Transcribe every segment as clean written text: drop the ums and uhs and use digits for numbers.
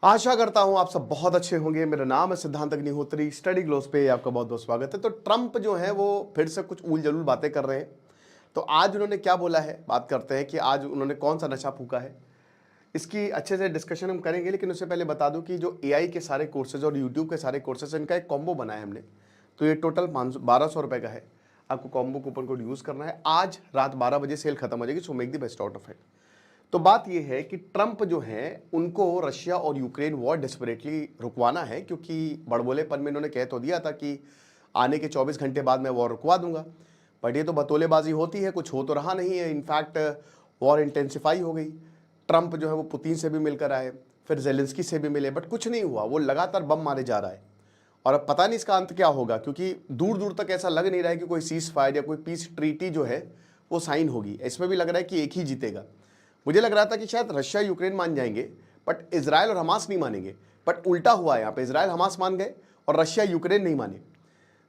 आशा करता हूं आप सब बहुत अच्छे होंगे। मेरा नाम है सिद्धांत अग्निहोत्री। स्टडी ग्लोस पे आपका बहुत बहुत स्वागत है। तो ट्रंप जो है वो फिर से कुछ उल जलूल बातें कर रहे हैं। तो आज उन्होंने क्या बोला है, बात करते हैं कि आज उन्होंने कौन सा नशा फूका है। इसकी अच्छे से डिस्कशन हम करेंगे, लेकिन उससे पहले बता दूं कि जो एआई के सारे कोर्सेज और यूट्यूब के सारे कोर्सेज, इनका एक कॉम्बो बनाया है हमने। तो ये टोटल 1200 रुपये का है। आपको कॉम्बो कूपन कोड यूज़ करना है। आज रात 12 बजे सेल खत्म हो जाएगी, so make the best out of it. तो बात यह है कि ट्रंप जो है उनको रशिया और यूक्रेन वॉर डेस्परेटली रुकवाना है, क्योंकि बड़बोलेपन में इन्होंने कह तो दिया था कि आने के 24 घंटे बाद मैं वॉर रुकवा दूंगा। बट ये तो बतौलेबाजी होती है, कुछ हो तो रहा नहीं है। इनफैक्ट वॉर इंटेंसिफाई हो गई। ट्रंप जो है वो पुतिन से भी मिलकर आए, फिर जेलेंस्की से भी मिले, बट कुछ नहीं हुआ। वो लगातार बम मारे जा रहा है और अब पता नहीं इसका अंत क्या होगा, क्योंकि दूर दूर तक ऐसा लग नहीं रहा है कि कोई सीज फायर या कोई पीस ट्रीटी जो है वो साइन होगी। इसमें भी लग रहा है कि एक ही जीतेगा। मुझे लग रहा था कि शायद रशिया यूक्रेन मान जाएंगे, बट इजराइल और हमास नहीं मानेंगे। बट उल्टा हुआ है, यहाँ पे इजराइल हमास मान गए और रशिया यूक्रेन नहीं माने।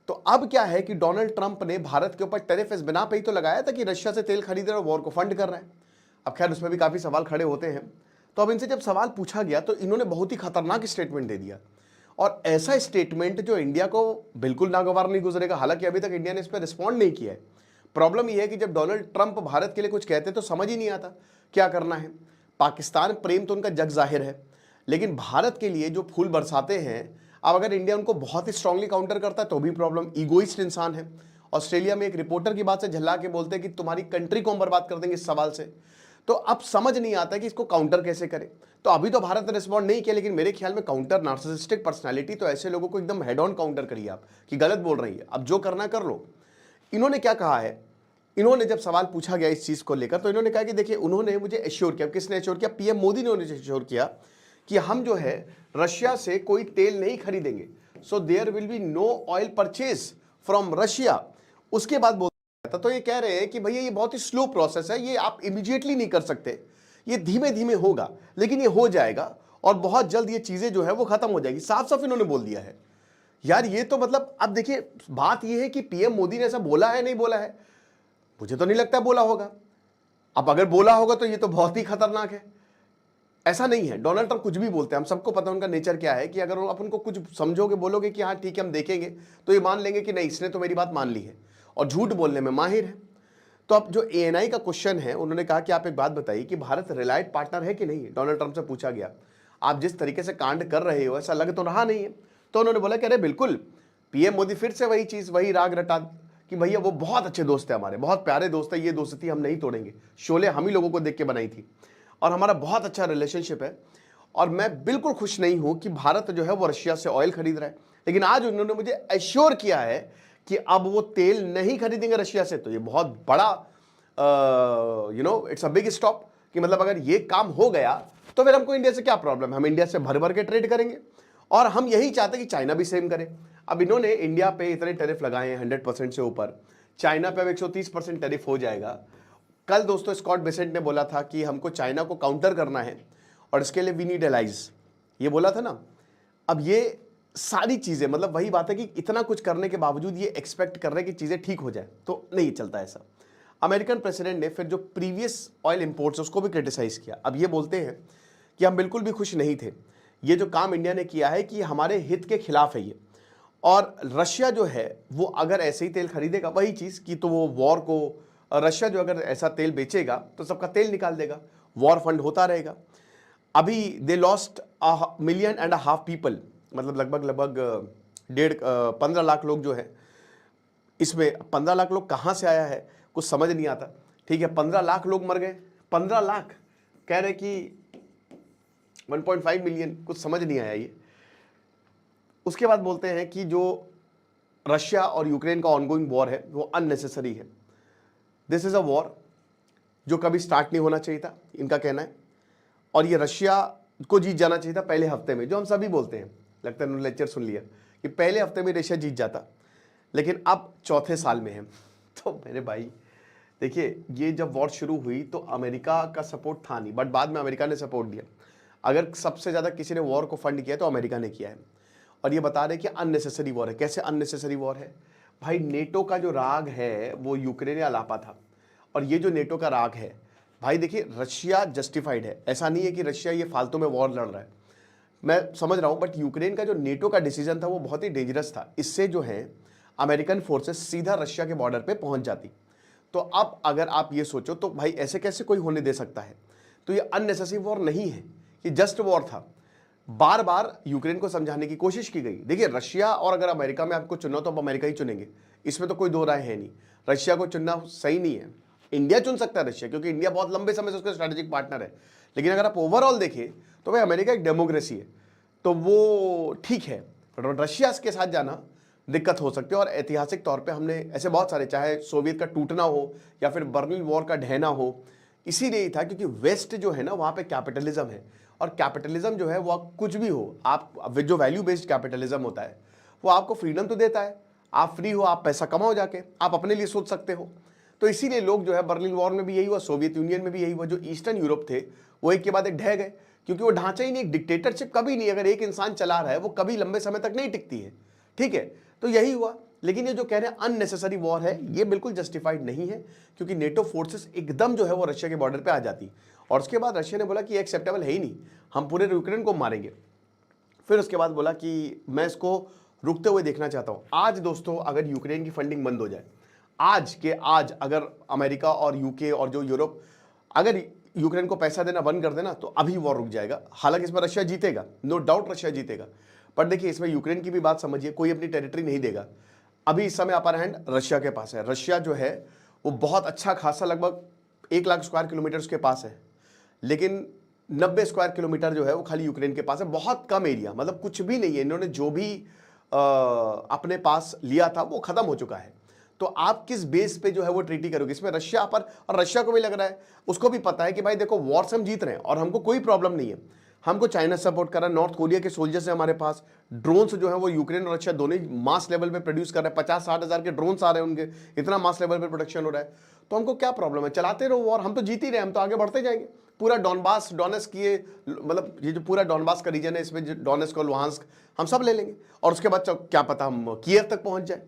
तो अब क्या है कि डोनाल्ड ट्रंप ने भारत के ऊपर टैरिफ इस बिना पे ही तो लगाया था कि रशिया से तेल खरीद रहा है और वॉर को फंड कर रहा है। अब खैर उसमें भी काफी सवाल खड़े होते हैं। तो अब इनसे जब सवाल पूछा गया तो इन्होंने बहुत ही खतरनाक स्टेटमेंट दे दिया, और ऐसा स्टेटमेंट जो इंडिया को बिल्कुल नागवार नहीं गुजरेगा। हालांकि अभी तक इंडिया ने इस पर रिस्पॉन्ड नहीं किया है। प्रॉब्लम यह है कि जब डोनाल्ड ट्रंप भारत के लिए कुछ कहते तो समझ ही नहीं आता क्या करना है। पाकिस्तान प्रेम तो उनका जग जाहिर है, लेकिन भारत के लिए जो फूल बरसाते हैं, अब अगर इंडिया उनको बहुत ही स्ट्रांगली काउंटर करता है तो भी प्रॉब्लम। ईगोइस्ट इंसान है। ऑस्ट्रेलिया में एक रिपोर्टर की बात से झल्ला के बोलते हैं कि तुम्हारी कंट्री को हम बर्बाद कर देंगे इस सवाल से। तो अब समझ नहीं आता कि इसको काउंटर कैसे करें। तो अभी तो भारत ने रिस्पॉन्ड नहीं किया, लेकिन मेरे ख्याल में काउंटर नार्सिसिस्टिक पर्सनालिटी, तो ऐसे लोगों को एकदम हेड ऑन काउंटर करिए आप कि गलत बोल रही है, अब जो करना कर लो। इन्होंने क्या कहा है, इन्होंने जब सवाल पूछा गया इस चीज को लेकर तो इन्होंने कहा कि देखिए, उन्होंने मुझे एश्योर किया। किसने एश्योर किया? पीएम मोदी ने उन्हें एश्योर किया कि हम जो है रशिया से कोई तेल नहीं खरीदेंगे। So there will be no oil purchase from Russia. उसके बाद बोलता था, तो ये कह रहे हैं कि भैया ये बहुत ही स्लो प्रोसेस है, ये आप इमीडिएटली नहीं कर सकते, ये धीमे धीमे होगा, लेकिन ये हो जाएगा और बहुत जल्द ये चीजें जो है वो खत्म हो जाएगी। साफ साफ इन्होंने बोल दिया है। यार ये तो मतलब, अब देखिए बात ये है कि पीएम मोदी ने ऐसा बोला है नहीं बोला है, मुझे तो नहीं लगता बोला होगा। अब अगर बोला होगा तो ये तो बहुत ही खतरनाक है। ऐसा नहीं है, डोनाल्ड ट्रंप कुछ भी बोलते हैं, हम सबको पता है उनका नेचर क्या है कि अगर आप उनको कुछ समझोगे, बोलोगे कि हाँ ठीक है हम देखेंगे, तो ये मान लेंगे कि नहीं इसने तो मेरी बात मान ली है, और झूठ बोलने में माहिर है। तो अब जो एएनआई का क्वेश्चन है, उन्होंने कहा कि आप एक बात बताइए कि भारत रिलायड पार्टनर है कि नहीं। डोनाल्ड ट्रंप से पूछा गया, आप जिस तरीके से कांड कर रहे हो ऐसा लग तो रहा नहीं है। तो उन्होंने बोला कि अरे बिल्कुल। पीएम मोदी फिर से वही चीज, वही राग रटा कि भैया वो बहुत अच्छे दोस्त है, हमारे बहुत प्यारे दोस्त है, ये दोस्ती हम नहीं तोड़ेंगे। शोले हम ही लोगों को देख के बनाई थी और हमारा बहुत अच्छा रिलेशनशिप है, और मैं बिल्कुल खुश नहीं हूं कि भारत जो है वो रशिया से ऑयल खरीद रहा है। लेकिन आज उन्होंने मुझे एश्योर किया है कि अब वो तेल नहीं खरीदेंगे रशिया से। तो ये बहुत बड़ा इट्स अ बिग स्टॉप, कि मतलब अगर ये काम हो गया तो फिर हमको इंडिया से क्या प्रॉब्लम है, हम इंडिया से भर भर के ट्रेड करेंगे। और हम यही चाहते हैं कि चाइना भी सेम करे। अब इन्होंने इंडिया पे इतने टैरिफ लगाए हैं 100% से ऊपर, चाइना पे अब 130% टैरिफ हो जाएगा। कल दोस्तों स्कॉट बेसेंट ने बोला था कि हमको चाइना को काउंटर करना है और इसके लिए वी नीड एलाइज, ये बोला था ना। अब ये सारी चीजें, मतलब वही बात है कि इतना कुछ करने के बावजूद ये एक्सपेक्ट कर रहे हैं कि चीजें ठीक हो जाए, तो नहीं चलता ऐसा। अमेरिकन प्रेसिडेंट ने फिर जो प्रीवियस ऑयल इंपोर्ट्स उसको भी क्रिटिसाइज किया। अब ये बोलते हैं कि हम बिल्कुल भी खुश नहीं थे, ये जो काम इंडिया ने किया है कि हमारे हित के खिलाफ है ये। और रशिया जो है वो अगर ऐसे ही तेल खरीदेगा, वही चीज कि तो वो वॉर को, रशिया जो अगर ऐसा तेल बेचेगा तो सबका तेल निकाल देगा, वॉर फंड होता रहेगा। अभी दे लॉस्ट 1.5 मिलियन पीपल, मतलब लगभग 15 लाख लोग जो है इसमें। 15 लाख लोग कहां से आया है कुछ समझ नहीं आता। ठीक है, 15 लाख लोग मर गए, 15 लाख कह रहे कि 1.5 मिलियन, कुछ समझ नहीं आया ये। उसके बाद बोलते हैं कि जो रशिया और यूक्रेन का ऑनगोइंग वॉर है वो अननेसेसरी है। दिस इज अ वॉर जो कभी स्टार्ट नहीं होना चाहिए था, इनका कहना है। और ये रशिया को जीत जाना चाहिए था पहले हफ्ते में, जो हम सभी बोलते हैं। लगता है उन्होंने लेक्चर सुन लिया कि पहले हफ्ते में रशिया जीत जाता, लेकिन अब चौथे साल में है। तो मेरे भाई देखिए, ये जब वॉर शुरू हुई तो अमेरिका का सपोर्ट था नहीं, बट बाद में अमेरिका ने सपोर्ट दिया। अगर सबसे ज्यादा किसी ने वॉर को फंड किया तो अमेरिका ने किया है। और ये बता रहे कि अननेसेसरी वॉर है। कैसे अननेसेसरी वॉर है भाई? नेटो का जो राग है वो यूक्रेन या अलापा था, और ये जो नेटो का राग है भाई, देखिए रशिया जस्टिफाइड है। ऐसा नहीं है कि रशिया ये फालतू में वॉर लड़ रहा है। मैं समझ रहा हूं, बट यूक्रेन का जो नेटो का डिसीजन था वो बहुत ही डेंजरस था। इससे जो है अमेरिकन फोर्सेस सीधा रशिया के बॉर्डर पे पहुंच जाती। तो अब अगर आप ये सोचो तो भाई ऐसे कैसे कोई होने दे सकता है। तो ये अननेसेसरी वॉर नहीं है, ये जस्ट वॉर था। बार बार यूक्रेन को समझाने की कोशिश की गई। देखिए रशिया और अगर अमेरिका में आपको चुनना तो आप अमेरिका ही चुनेंगे, इसमें तो कोई दो राय है नहीं। रशिया को चुनना सही नहीं है। इंडिया चुन सकता है रशिया, क्योंकि इंडिया बहुत लंबे समय से उसका स्ट्रेटेजिक पार्टनर है। लेकिन अगर आप ओवरऑल देखें तो भाई अमेरिका एक डेमोक्रेसी है, तो वो ठीक है। रशिया के साथ जाना दिक्कत हो सकती है। और ऐतिहासिक तौर पे हमने ऐसे बहुत सारे, चाहे सोवियत का टूटना हो या फिर बर्लिन वॉर का ढहना हो, इसीलिए ही था क्योंकि वेस्ट जो है ना वहाँ पे कैपिटलिज्म है। और कैपिटलिज्म जो है वो कुछ भी हो, आप जो वैल्यू बेस्ड कैपिटलिज्म होता है वो आपको फ्रीडम तो देता है, आप फ्री हो, आप पैसा कमाओ जाके, आप अपने लिए सोच सकते हो। तो इसीलिए लोग जो है, बर्लिन वॉर में भी यही हुआ, सोवियत यूनियन में भी यही हुआ, जो ईस्टर्न यूरोप थे वो एक के बाद एक ढह गए, क्योंकि वो ढांचा ही नहीं। एक डिक्टेटरशिप कभी नहीं, अगर एक इंसान चला रहा है वो कभी लंबे समय तक नहीं टिकती है, ठीक है। तो यही हुआ। लेकिन ये जो कह रहे हैं अननेसेसरी वॉर है, ये बिल्कुल जस्टिफाइड नहीं है, क्योंकि नेटो फोर्सेस एकदम जो है वो रशिया के बॉर्डर पे आ जाती। और उसके बाद रशिया ने बोला कि एक्सेप्टेबल है ही नहीं, हम पूरे यूक्रेन को मारेंगे। फिर उसके बाद बोला कि मैं इसको रुकते हुए देखना चाहता हूं। आज दोस्तों अगर यूक्रेन की फंडिंग बंद हो जाए, आज के आज अगर अमेरिका और यूके और जो यूरोप अगर यूक्रेन को पैसा देना बंद कर देना, तो अभी वॉर रुक जाएगा। हालांकि इसमें रशिया जीतेगा, नो डाउट रशिया जीतेगा, पर देखिए इसमें यूक्रेन की भी बात समझिए, कोई अपनी टेरिटरी नहीं देगा। अभी इस समय अपर हैंड रशिया के पास है। रशिया जो है वो बहुत अच्छा खासा लगभग 1 लाख स्क्वायर किलोमीटर उसके पास है, लेकिन 90 स्क्वायर किलोमीटर जो है वो खाली यूक्रेन के पास है। बहुत कम एरिया, मतलब कुछ भी नहीं है। इन्होंने जो भी अपने पास लिया था वो खत्म हो चुका है। तो आप किस बेस पे जो है वो ट्रीटी करोगे, इसमें रशिया पर, और रशिया को भी लग रहा है, उसको भी पता है कि भाई देखो वॉर से हम जीत रहे हैं और हमको कोई प्रॉब्लम नहीं है। हमको चाइना सपोर्ट कर रहा है, नॉर्थ कोरिया के सोल्जर्स है हमारे पास, ड्रोन्स जो है वो यूक्रेन और रशिया दोनों ही मास लेवल पे प्रोड्यूस कर रहे हैं। 50-60 हज़ार के ड्रोन्स आ रहे हैं उनके, इतना मास लेवल पे प्रोडक्शन हो रहा है। तो हमको क्या प्रॉब्लम है, चलाते रहो वॉर, हम तो जीत ही रहे हैं, हम तो आगे बढ़ते जाएंगे। पूरा डॉनबास, डोनेस्क, ये मतलब ये जो पूरा डॉनबास का रीजन है, इसमें डोनेस्क और लुहांस्क हम सब ले लेंगे, और उसके बाद क्या पता हम कीव तक पहुंच जाए।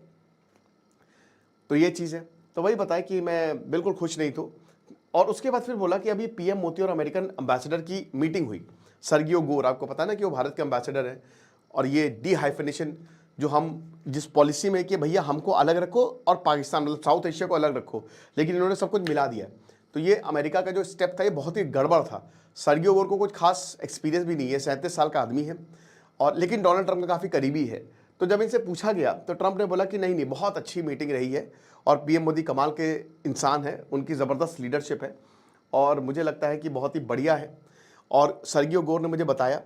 तो ये चीज़ है। तो वही बताया कि मैं बिल्कुल खुश नहीं था। और उसके बाद फिर बोला कि अभी पीएम मोदी और अमेरिकन एम्बेसडर की मीटिंग हुई। सर्गियो गोर, आपको पता ना कि वो भारत के एम्बेसडर हैं, और ये डी हाइफिनेशन जो हम जिस पॉलिसी में कि भैया हमको अलग रखो और पाकिस्तान मतलब साउथ एशिया को अलग रखो, लेकिन इन्होंने सब कुछ मिला दिया। तो ये अमेरिका का जो स्टेप था ये बहुत ही गड़बड़ था। सर्गियो गोर को कुछ खास एक्सपीरियंस भी नहीं है, 37 साल का आदमी है, और लेकिन डोनाल्ड ट्रंप का काफ़ी करीबी है। तो जब इनसे पूछा गया तो ट्रंप ने बोला कि नहीं नहीं, बहुत अच्छी मीटिंग रही है, और पीएम मोदी कमाल के इंसान है, उनकी ज़बरदस्त लीडरशिप है, और मुझे लगता है कि बहुत ही बढ़िया है। और सर्गियो गोर ने मुझे बताया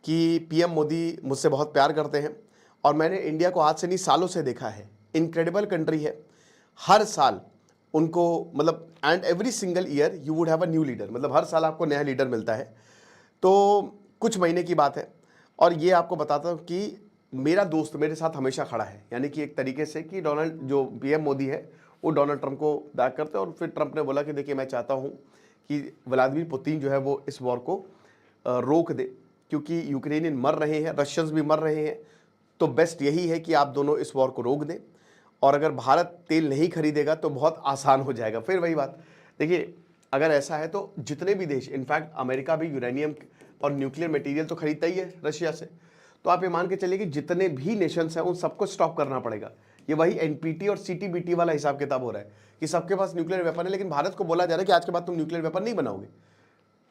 कि पीएम मोदी मुझसे बहुत प्यार करते हैं, और मैंने इंडिया को आज से नहीं सालों से देखा है। इनक्रेडिबल कंट्री है, हर साल उनको मतलब and every single year you would have a new leader, मतलब हर साल आपको नया लीडर मिलता है। तो कुछ महीने की बात है, और ये आपको बताता हूँ कि मेरा दोस्त मेरे साथ हमेशा खड़ा है, यानी कि एक तरीके से कि डोनाल्ड जो पीएम मोदी है वो डोनाल्ड ट्रंप को बैक करते हैं। और फिर ट्रंप ने बोला कि देखिए मैं चाहता हूँ कि व्लादिमीर पुतिन जो है वो इस वॉर को रोक दे, क्योंकि यूक्रेनियन मर रहे हैं, रशियंस भी मर रहे हैं, तो बेस्ट यही है कि आप दोनों इस वॉर को रोक दें। और अगर भारत तेल नहीं खरीदेगा तो बहुत आसान हो जाएगा। फिर वही बात, देखिए अगर ऐसा है तो जितने भी देश, इनफैक्ट अमेरिका भी यूरेनियम और न्यूक्लियर मटेरियल तो खरीदता ही है रशिया से, तो आप ये मान के चलिए कि जितने भी नेशंस हैं उन सबको स्टॉप करना पड़ेगा। ये वही एनपीटी और सीटीबीटी वाला हिसाब किताब हो रहा है कि सबके पास न्यूक्लियर वेपन है, लेकिन भारत को बोला जा रहा है कि आज के बाद तुम न्यूक्लियर वेपन नहीं बनाओगे।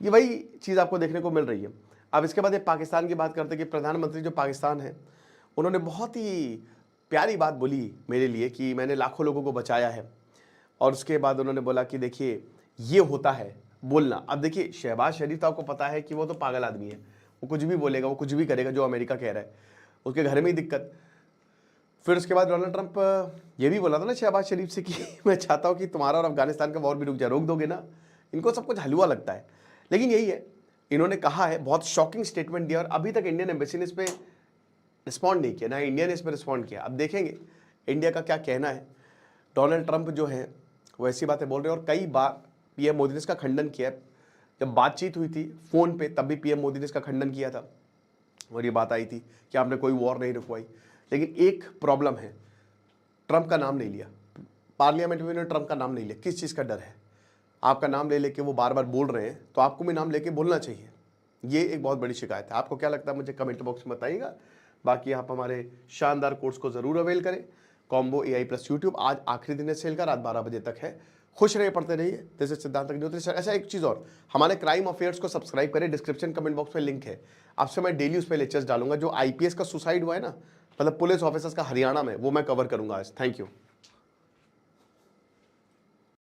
ये वही चीज़ आपको देखने को मिल रही है। अब इसके बाद एक पाकिस्तान की बात करते हैं कि प्रधानमंत्री जो पाकिस्तान है, उन्होंने बहुत ही प्यारी बात बोली मेरे लिए कि मैंने लाखों लोगों को बचाया है। और उसके बाद उन्होंने बोला कि देखिए ये होता है बोलना। अब देखिए शहबाज शरीफ तो आपको पता है कि वो तो पागल आदमी है, वो कुछ भी बोलेगा, वो कुछ भी करेगा जो अमेरिका कह रहा है, उसके घर में ही दिक्कत। फिर उसके बाद डोनाल्ड ट्रंप ये भी बोला था ना शहबाज शरीफ से कि मैं चाहता हूँ कि तुम्हारा और अफगानिस्तान का वॉर भी रुक जाए, रोक दोगे ना। इनको सब कुछ हलवा लगता है, लेकिन यही है, इन्होंने कहा है, बहुत शॉकिंग स्टेटमेंट दिया, और अभी तक इंडियन एम्बेसी ने इस पर रिस्पॉन्ड नहीं किया, ना इंडिया ने इस पर रिस्पॉन्ड किया। अब देखेंगे इंडिया का क्या कहना है। डोनाल्ड ट्रंप जो है वो ऐसी बातें बोल रहे हैं, और कई बार पीएम मोदी ने इसका खंडन किया है। जब बातचीत हुई थी फ़ोन पे तब भी पीएम मोदी ने इसका खंडन किया था, और ये बात आई थी कि आपने कोई वॉर नहीं रुकवाई। लेकिन एक प्रॉब्लम है, ट्रंप का नाम नहीं लिया, पार्लियामेंट में उन्होंने ट्रंप का नाम नहीं लिया। किस चीज़ का डर है? आपका नाम ले लेके वो बार बार बोल रहे हैं, तो आपको भी नाम लेके बोलना चाहिए। ये एक बहुत बड़ी शिकायत है। आपको क्या लगता है मुझे कमेंट बॉक्स में बताइएगा। बाकी आप हमारे शानदार कोर्स को ज़रूर अवेल करें, कॉम्बो AI प्लस यूट्यूब। आज आखिरी दिन है सेल का, रात 12 बजे तक है। खुश रहिए, पढ़ते रहिए। दिस इज सिद्धांत अग्निहोत्री सर। ऐसा एक चीज़ और, हमारे क्राइम अफेयर्स को सब्सक्राइब करें, डिस्क्रिप्शन कमेंट बॉक्स में लिंक है। आपसे मैं डेली उस पर लेक्चर्स डालूंगा। जो IPS का सुसाइड हुआ है ना, मतलब पुलिस ऑफिसर्स का हरियाणा में, वो मैं कवर करूंगा आज। Thank you.